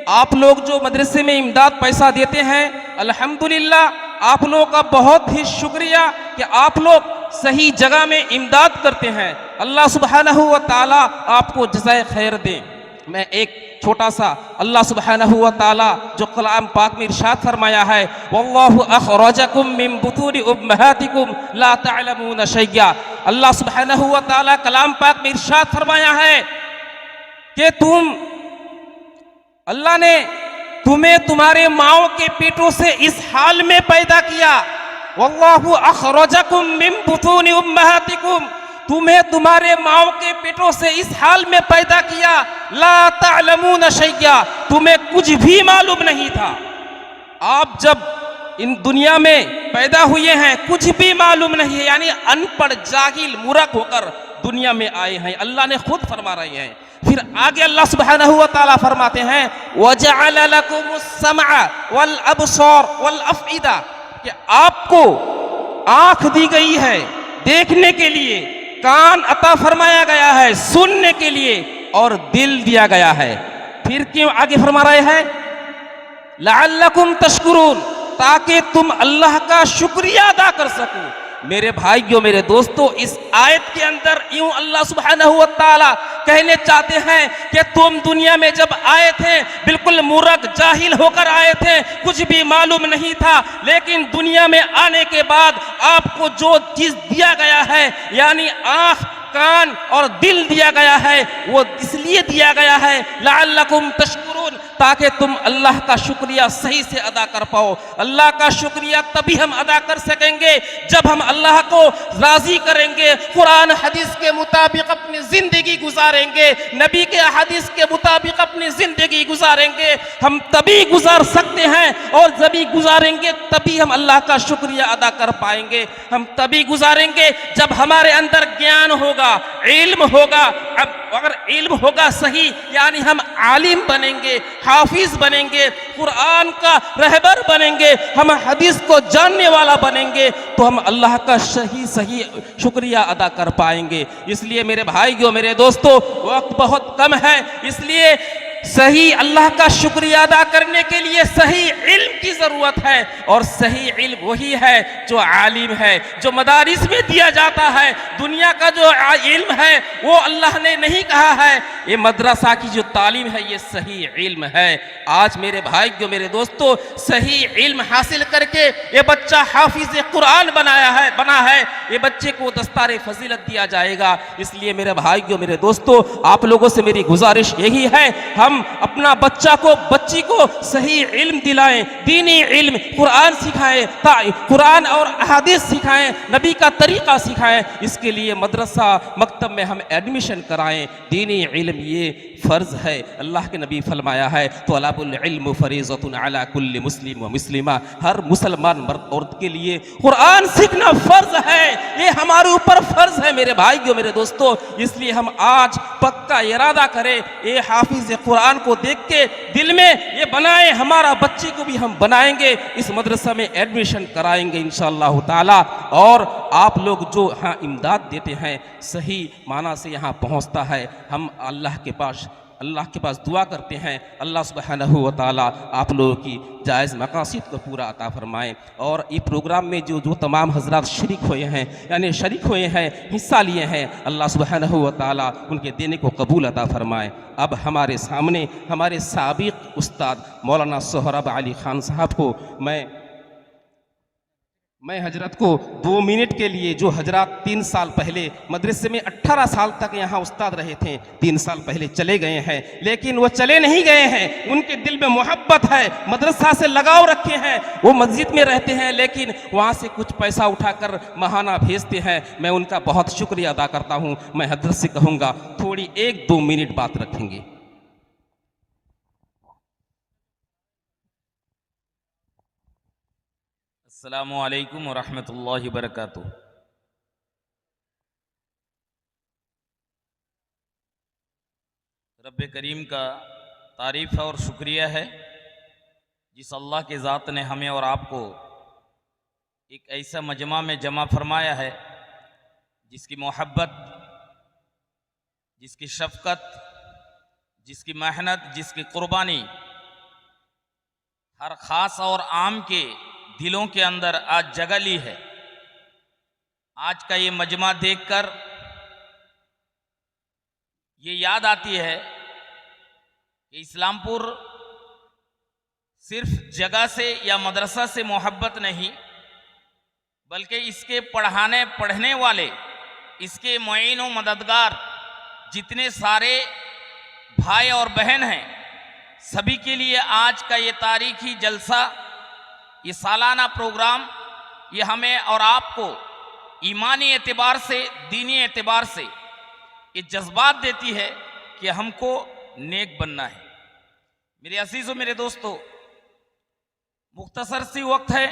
आप लोग जो मदरसे में इमदाद पैसा देते हैं, अल्हम्दुलिल्लाह आप लोगों का बहुत ही शुक्रिया कि आप लोग सही जगह में इमदाद करते हैं। अल्लाह सुब्हानहू व तआला आपको जज़ाए खैर दे। मैं एक छोटा सा अल्लाह सुब्हानहू व तआला जो कलाम पाक में इरशाद फरमाया है, वल्लाहु अखरजकुम मिन बुतूनि उम्महातिकुम ला तअलमून शैया। अल्लाह सुब्हानहू व तआला कलाम पाक में इरशाद फरमाया है कि अल्लाह ने तुम्हें तुम्हारे माओ के पेटों से इस हाल में पैदा किया। वल्लाहु अखरजकुम मिन बुतूनि उम्महातिकुम, तुम्हें तुम्हारे माओ के पेटों से इस हाल में पैदा किया। ला तअलमून शैया, तुम्हें कुछ भी मालूम नहीं था। आप जब इन दुनिया में पैदा हुए हैं कुछ भी मालूम नहीं है, यानी अनपढ़ जाहिल मूर्ख होकर दुनिया में आए हैं। अल्लाह ने खुद फरमा रहे हैं। फिर आगे अल्लाह सुब्हानहू व तआला फरमाते हैं, वजअल लकुमुस समअ वल अबसार वल अफइदा, कि आपको आंख दी गई है देखने के लिए, कान अता फरमाया गया है सुनने के लिए, और दिल दिया गया है। फिर क्यों आगे फरमा रहे हैं, लअल्लकुम तशकुरून, ताकि तुम अल्लाह का शुक्रिया अदा कर सको। मेरे भाइयों, मेरे दोस्तों, इस आयत के अंदर यूं अल्लाह सुब्हानहू व तआला कहने चाहते हैं कि तुम दुनिया में जब आए थे बिल्कुल मूर्ख जाहिल होकर आए थे, कुछ भी मालूम नहीं था, लेकिन दुनिया में आने के बाद आपको जो चीज दिया गया है, यानी आंख, कान और दिल दिया गया है, वो इसलिए दिया गया है लअल्लकुम तशकुरून, ताकि तुम अल्लाह का शुक्रिया सही से अदा कर पाओ। अल्लाह का शुक्रिया तभी हम अदा कर सकेंगे जब हम अल्लाह को राजी करेंगे, कुरान हदीस के मुताबिक अपनी जिंदगी गुजारेंगे, नबी के हदीस के मुताबिक अपनी जिंदगी गुजारेंगे। हम तभी गुजार सकते हैं, और जभी गुजारेंगे तभी हम अल्लाह का शुक्रिया अदा कर पाएंगे। हम तभी गुजारेंगे जब हमारे अंदर ज्ञान होगा, इल्म होगा। अब अगर इल्म होगा सही, यानी हम आलिम बनेंगे, हाफिज बनेंगे, कुरान का रहबर बनेंगे, हम हदीस को जानने वाला बनेंगे, तो हम अल्लाह का सही शुक्रिया अदा कर पाएंगे। इसलिए मेरे भाइयों, मेरे दोस्तों, वक्त बहुत कम है, इसलिए सही अल्लाह का शुक्रिया अदा करने के लिए सही इल्म की जरूरत है, और सही इल्म वही है जो आलिम है, जो मदारिस में दिया जाता है। दुनिया का जो इल्म है वो अल्लाह ने नहीं कहा है, ये मदरसा की जो तालीम है ये सही इल्म है। आज मेरे भाइयों, मेरे दोस्तों, सही इल्म हासिल करके ये बच्चा हाफिज कुरान बना है, ये बच्चे को दस्तारे फजीलत दिया जाएगा। इसलिए मेरे भाइयों, मेरे दोस्तों, आप लोगों से मेरी गुजारिश यही है, हम अपना बच्ची को सही इल्म दिलाएं, दीनी इल्म, कुरान सिखाएं, कुरान और अहादीस सिखाएं, नबी का तरीका सिखाएं। इसके लिए मदरसा मकतब में हम एडमिशन कराएं। दीनी इल्म ये फ़र्ज़ है। अल्लाह के नबी फरमाया है, तलबुल इल्म फरीज़तुन अला कुल्लि मुस्लिम व मुस्लिमा, हर मुसलमान मर्द औरत के लिए कुरान सीखना फ़र्ज़ है। ये हमारे ऊपर फ़र्ज़ है मेरे भाइयों, मेरे दोस्तों। इसलिए हम आज पक्का इरादा करें, ये हाफिज़ कुरान को देख के दिल में ये बनाए, हमारा बच्चे को भी हम बनाएंगे, इस मदरसा में एडमिशन कराएंगे इंशाअल्लाह ताला। और आप लोग जो यहाँ इमदाद देते हैं सही माना से यहाँ पहुँचता है। हम अल्लाह के पास दुआ करते हैं, अल्लाह सुब्हानहू व तआला आप लोगों की जायज़ मकासिद को पूरा अता फरमाएँ। और इस प्रोग्राम में जो तमाम हजरात शरीक हुए हैं, यानी शरीक हुए हैं, हिस्सा लिए हैं, अल्लाह सुब्हानहू व तआला उनके देने को कबूल अता फरमाएँ। अब हमारे सामने हमारे साबिक उस्ताद मौलाना सोहराब अली खान साहब को मैं हजरत को 2 मिनट के लिए, जो हजरत 3 साल पहले मदरसे में 18 साल तक यहाँ उस्ताद रहे थे, 3 साल पहले चले गए हैं, लेकिन वो चले नहीं गए हैं, उनके दिल में मोहब्बत है, मदरसा से लगाव रखे हैं। वो मस्जिद में रहते हैं लेकिन वहाँ से कुछ पैसा उठाकर महाना भेजते हैं। मैं उनका बहुत शुक्रिया अदा करता हूँ। मैं हजरत से कहूँगा थोड़ी 1-2 मिनट बात रखेंगे। अस्सलामु अलैकुम वरहमतुल्लाहि वबरकातुहू। रब्बे करीम का तारीफ़ है और शुक्रिया है जिस अल्लाह के ज़ात ने हमें और आपको एक ऐसा मजमा में जमा फरमाया है जिसकी मोहब्बत, जिसकी शफ़क़त, जिसकी मेहनत, जिसकी क़ुरबानी हर खास और आम के दिलों के अंदर आज जगह ली है। आज का ये मजमा देखकर ये याद आती है कि इस्लामपुर सिर्फ जगह से या मदरसा से मोहब्बत नहीं, बल्कि इसके पढ़ने वाले, इसके मुईन व मददगार जितने सारे भाई और बहन हैं, सभी के लिए आज का ये तारीखी जलसा, ये सालाना प्रोग्राम, ये हमें और आपको ईमानी एतबार से, दीनी एतबार से ये जज्बात देती है कि हमको नेक बनना है। मेरे अजीज़ों, मेरे दोस्तों, मुख्तसर सी वक्त है,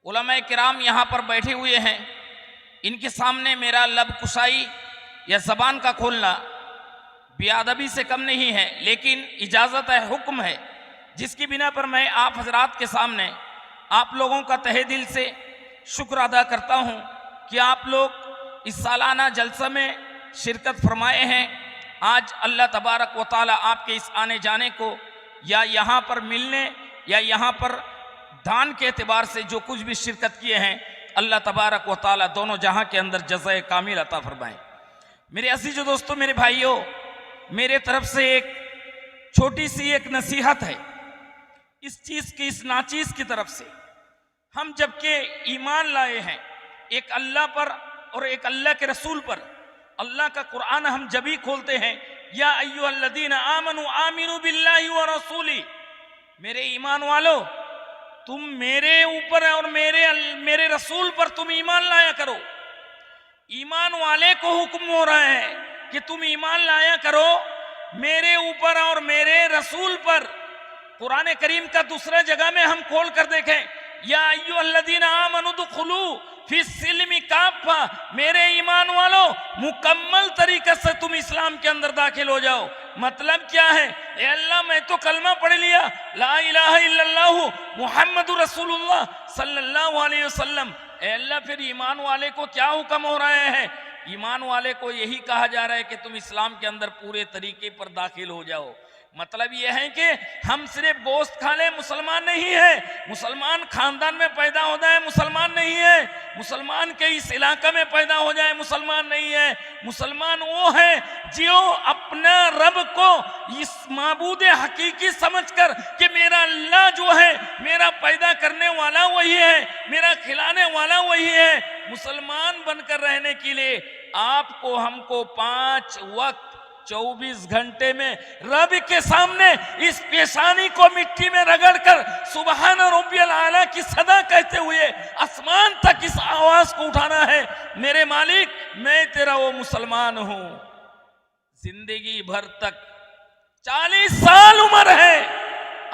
उलमा किराम यहाँ पर बैठे हुए हैं, इनके सामने मेरा लब कुशाई या ज़बान का खोलना बेअदबी से कम नहीं है, लेकिन इजाज़त है, हुक्म है, जिसकी बिना पर मैं आप हजरात के सामने आप लोगों का तहे दिल से शुक्र अदा करता हूँ कि आप लोग इस सालाना जलसा में शिरकत फरमाए हैं। आज अल्लाह तबारक व तआला आपके इस आने जाने को या यहाँ पर मिलने या यहाँ पर दान के एतबार से जो कुछ भी शिरकत किए हैं, अल्लाह तबारक व तआला दोनों जहां के अंदर जज़ाए कामिल अता फरमाए। मेरे अज़ीज़ दोस्तों, मेरे भाइयों, मेरे तरफ से एक छोटी सी एक नसीहत है इस चीज़ की, इस नाचीज़ की तरफ से। हम जबकि ईमान लाए हैं एक अल्लाह पर और एक अल्लाह के रसूल पर, अल्लाह का कुरान हम जब ही खोलते हैं, या अय्युहल्लज़ीना आमनू आमिनू बिल्लाहि व रसूली, मेरे ईमान वालों, तुम मेरे ऊपर और मेरे रसूल पर तुम ईमान लाया करो। ईमान वाले को हुक्म हो रहा है कि तुम ईमान लाया करो मेरे ऊपर और मेरे रसूल पर। कुरान करीम का दूसरा जगह में हम खोल कर देखें, या अय्युहल्लज़ीना आमनू दुखुलू फी सिल्मी काफ़ा, मेरे ईमान वालों, मुकम्मल तरीके से तुम इस्लाम के अंदर दाखिल हो जाओ। मतलब क्या है? ए अल्लाह, मैं तो कलमा पढ़ लिया, ला इलाहा इल्लल्लाहु मुहम्मदुर रसूलुल्लाह सल्लल्लाहु अलैहि वसल्लम। ए अल्लाह, फिर ईमान वाले को क्या हुक्म हो रहा है? ईमान वाले को यही कहा जा रहा है कि तुम इस्लाम के अंदर पूरे तरीके पर दाखिल हो जाओ। मतलब यह है कि हम सिर्फ गोश्त खा ले मुसलमान नहीं है, मुसलमान खानदान में पैदा हो जाए मुसलमान नहीं है, मुसलमान के इस इलाका में पैदा हो जाए मुसलमान नहीं है। मुसलमान वो है जो अपना रब को इस माबूद हकीकी समझकर कि मेरा अल्लाह जो है, मेरा पैदा करने वाला वही है, मेरा खिलाने वाला वही है। मुसलमान बनकर रहने के लिए आपको हमको 5 वक्त 24 घंटे में रब के सामने इस पेशानी को मिट्टी में रगड़कर सुबहान रब्बियल आला की सदा कहते हुए आसमान तक इस आवाज को उठाना है, मेरे मालिक, मैं तेरा वो मुसलमान हूं। जिंदगी भर तक 40 साल उम्र है,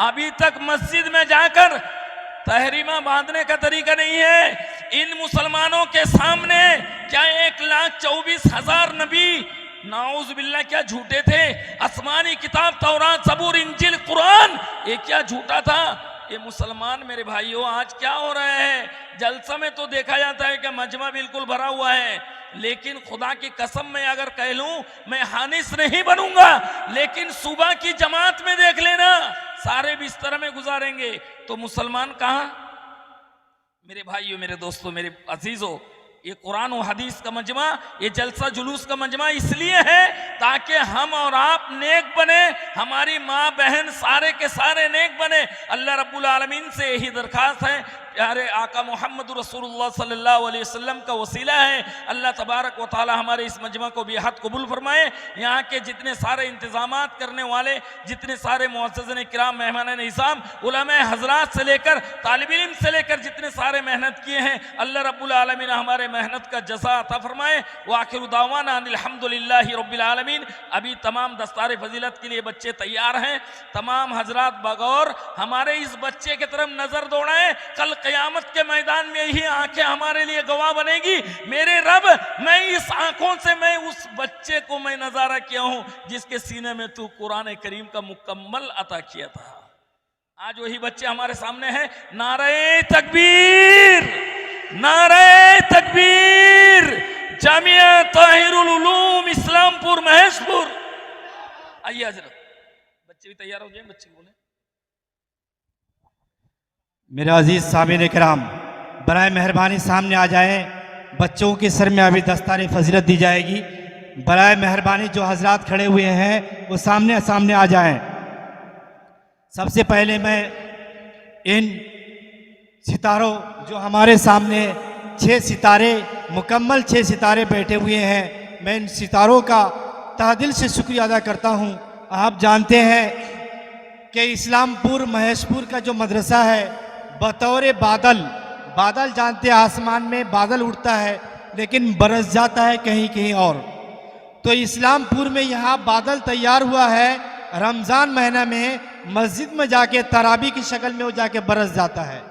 अभी तक मस्जिद में जाकर तहरीमा बांधने का तरीका नहीं है। इन मुसलमानों के सामने क्या 1,24,000 नबी नाउज़ुबिल्लाह क्या झूठे थे? आसमानी किताब तौरात ज़बूर इंजिल कुरान, ये क्या झूठा था? ये मुसलमान मेरे भाइयों, आज क्या हो रहा है? जलसा में तो देखा जाता है कि मजमा बिल्कुल भरा हुआ है, लेकिन खुदा की कसम मैं अगर कह लूं मैं हानिस नहीं बनूंगा, लेकिन सुबह की जमात में देख लेना सारे बिस्तर में गुजारेंगे। तो मुसलमान कहां? मेरे भाइयों, मेरे दोस्तों, मेरे अजीजों, ये कुरान और हदीस का मजमा, ये जलसा जुलूस का मजमा इसलिए है ताकि हम और आप नेक बने, हमारी माँ बहन सारे के सारे नेक बने। अल्लाह रब्बुल आलमीन से यही दरखास्त है, प्यारे आका मोहम्मद रसूलुल्लाह सल्लल्लाहु अलैहि वसल्लम का वसीला है, अल्लाह तबारक व तआला हमारे इस मजमा को बेहद कबूल फरमाए। यहाँ के जितने सारे इंतजामात करने वाले, जितने सारे मुअज़्ज़िज़ीन किराम, मेहमान निज़ाम, उलमा हज़रात से लेकर तालिब इल्म से लेकर जितने सारे मेहनत किए हैं, अल्लाह रब्बुल आलमीन हमारे मेहनत का जज़ा अता फरमाए। व आखिरु दावाना अनिल हम्दुलिल्लाहि रब्बिल आलमीन। अभी तमाम दस्तार फजीलत के लिए बच्चे तैयार हैं, तमाम हजरात बगौर हमारे इस बच्चे की तरफ नजर दौड़ाएं, कल क़यामत के मैदान में यही आंखें हमारे लिए गवाह बनेगी। मेरे रब, मैं इस आंखों से मैं उस बच्चे को मैं नजारा किया हूं जिसके सीने में तू कुरान करीम का मुकम्मल अता किया था। आज वही बच्चे हमारे सामने हैं। नारे तकबीर, नारे तकबीर। जामिया ताहिरुल उलूम इस्लामपुर महेशपुर। आइए हजरत, बच्चे भी तैयार हो जाए, बच्चे बोले। मेरे अजीज़ सामीन कराम, बराए मेहरबानी सामने आ जाएं। बच्चों के सर में अभी दस्तार फजीलत दी जाएगी। बराए मेहरबानी जो हजरात खड़े हुए हैं वो सामने सामने आ जाएं। सबसे पहले मैं इन सितारों जो हमारे सामने 6 सितारे, मुकम्मल 6 सितारे बैठे हुए हैं, मैं इन सितारों का तहदिल से शुक्रिया अदा करता हूँ। आप जानते हैं कि इस्लामपुर महेशपुर का जो मदरसा है बतौर बादल जानते हैं, आसमान में बादल उड़ता है लेकिन बरस जाता है कहीं कहीं और। तो इस्लामपुर में यहाँ बादल तैयार हुआ है, रमज़ान महीना में मस्जिद में जाके तराबी की शक्ल में वो जाके बरस जाता है।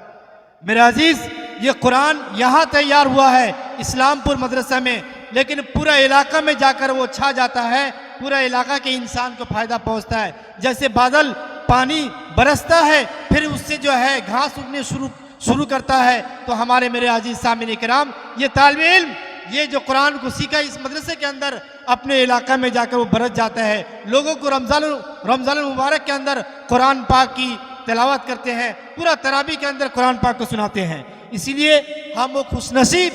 मेरे अजीज़, ये कुरान यहाँ तैयार हुआ है इस्लामपुर मदरसा में, लेकिन पूरा इलाका में जाकर वो छा जाता है, पूरा इलाका के इंसान को फ़ायदा पहुँचता है। जैसे बादल पानी बरसता है फिर उससे जो है घास उगने शुरू करता है, तो हमारे मेरे अजीज सामीन किराम, ये तालिब इल्म ये जो कुरान को सीखा इस मदरसे के अंदर अपने इलाका में जाकर वो बरस जाता है। लोगों को रमज़ान मुबारक के अंदर कुरान पाक की तिलावत करते हैं, पूरा तराबी के अंदर कुरान पाक को सुनाते हैं। इसीलिए हम वो खुशनसीब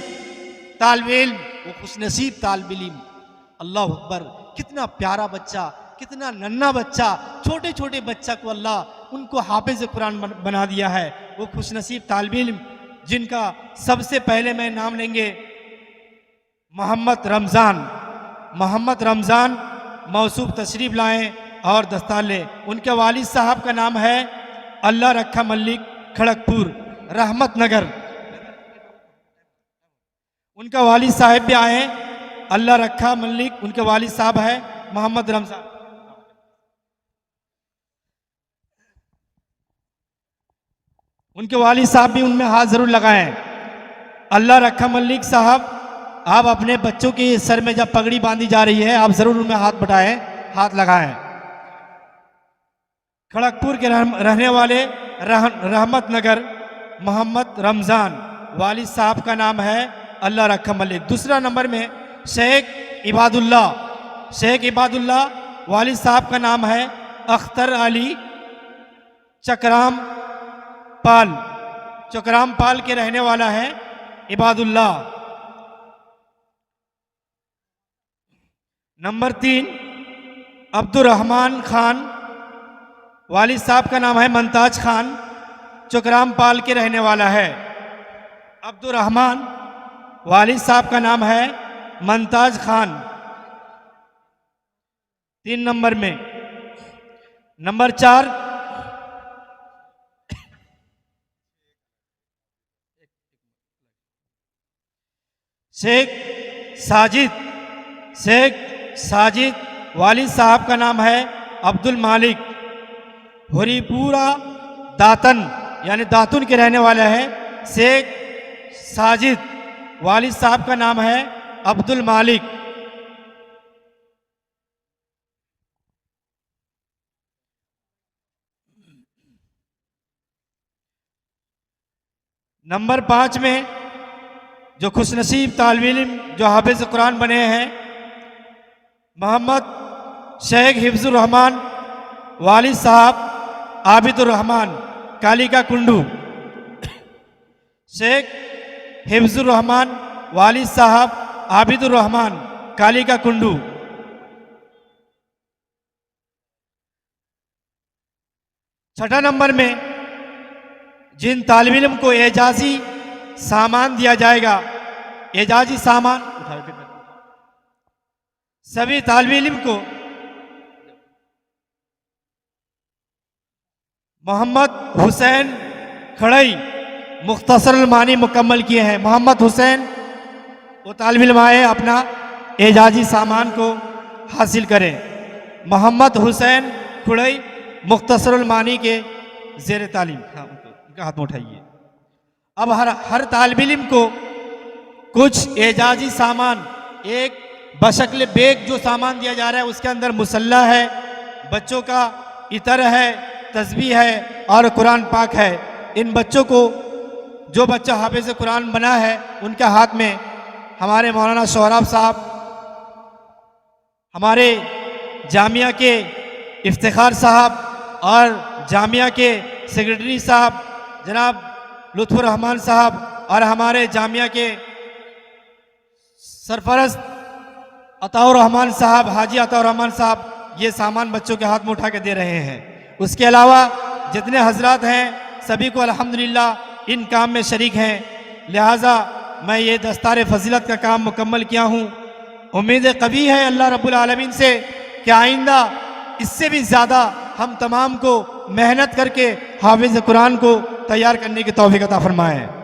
तालिब इल्म, वो खुशनसीब तालिब इल्म, अल्लाह अकबर, कितना प्यारा बच्चा, कितना नन्हा बच्चा, छोटे छोटे बच्चा को अल्लाह उनको हाफिज कुरान बना दिया है। वो खुशनसीब तालिब इल्म जिनका सबसे पहले मैं नाम लेंगे मोहम्मद रमज़ान मौसूफ तशरीफ़ लाएं और दस्तार लें। उनके वालिद साहब का नाम है अल्लाह रखा मल्लिक, खड़गपुर, रहमत नगर। उनका वालिद साहब भी आए, अल्लाह रखा मल्लिक, उनके वालिद साहब है मोहम्मद रमज़ान। उनके वालिद साहब भी उनमें हाथ जरूर लगाएं। अल्लाह रखा मल्लिक साहब, आप अपने बच्चों के सर में जब पगड़ी बांधी जा रही है आप जरूर उनमें हाथ बटाएं, हाथ लगाएं। खड़गपुर के रहने वाले रहमत नगर मोहम्मद रमज़ान, वालिद साहब का नाम है अल्लाह रखा मल्लिक। दूसरा नंबर में शेख इबादुल्लाह, वालिद साहब का नाम है अख्तर अली चकराम पाल के रहने वाला है इबादुल्लाह। नंबर 3 अब्दुर्रहमान खान, वालिद साहब का नाम है मुमताज खान, चकराम पाल के रहने वाला है। अब्दुर्रहमान, वालिद साहब का नाम है मुमताज खान। 3 नंबर में। नंबर 4 शेख साजिद, वालिद साहब का नाम है अब्दुल मालिक, हरीपुरा दातन यानी दातुन के रहने वाला है शेख साजिद, वालिद साहब का नाम है अब्दुल मालिक। नंबर 5 में जो खुशनसीब तालिब इल्म जो हाफिज कुरान बने हैं मोहम्मद शेख हिफ्जुर रहमान, वालिद साहब आबिदुर रहमान, कालिका कुंडू। शेख हिफ्जुर रहमान, वालिद साहब आबिदुर रहमान, कालिका कुंडू। छठा नंबर में जिन तालिब इल्म को एजाजी सामान दिया जाएगा, एजाजी सामान सभी तालिब इल्म को मोहम्मद हुसैन खड़ई मुख्तसर मानी मुकम्मल किए हैं। मोहम्मद हुसैन वो तालिब इल्म आए अपना एजाजी सामान को हासिल करें। मोहम्मद हुसैन खड़ई मुख्तसर मानी के ज़ेर तालीम, हाँ उनका हाथ में उठाइए। अब हर तालिब इल्म को कुछ एजाजी सामान, एक बशक्ल बैग जो सामान दिया जा रहा है उसके अंदर मुसल्ला है, बच्चों का इतर है, तस्बीह है और कुरान पाक है। इन बच्चों को जो बच्चा हाफिज़ कुरान बना है उनके हाथ में हमारे मौलाना सोहराब साहब, हमारे जामिया के इफ्तिखार साहब और जामिया के सेक्रेटरी साहब जनाब लुत्फुर रहमान साहब और हमारे जामिया के सरफरस्त अताउर रहमान साहब, हाजी अताउर रहमान साहब ये सामान बच्चों के हाथ में उठा के दे रहे हैं। उसके अलावा जितने हजरात हैं सभी को अल्हम्दुलिल्लाह इन काम में शरीक हैं, लिहाजा मैं ये दस्तार फजीलत का काम मुकम्मल किया हूँ। उम्मीद कभी है अल्लाह रब्बुल आलमीन से कि आइंदा इससे भी ज़्यादा हम तमाम को मेहनत करके हाफिज़ कुरान को तैयार करने की तौफीक अता फरमाएं।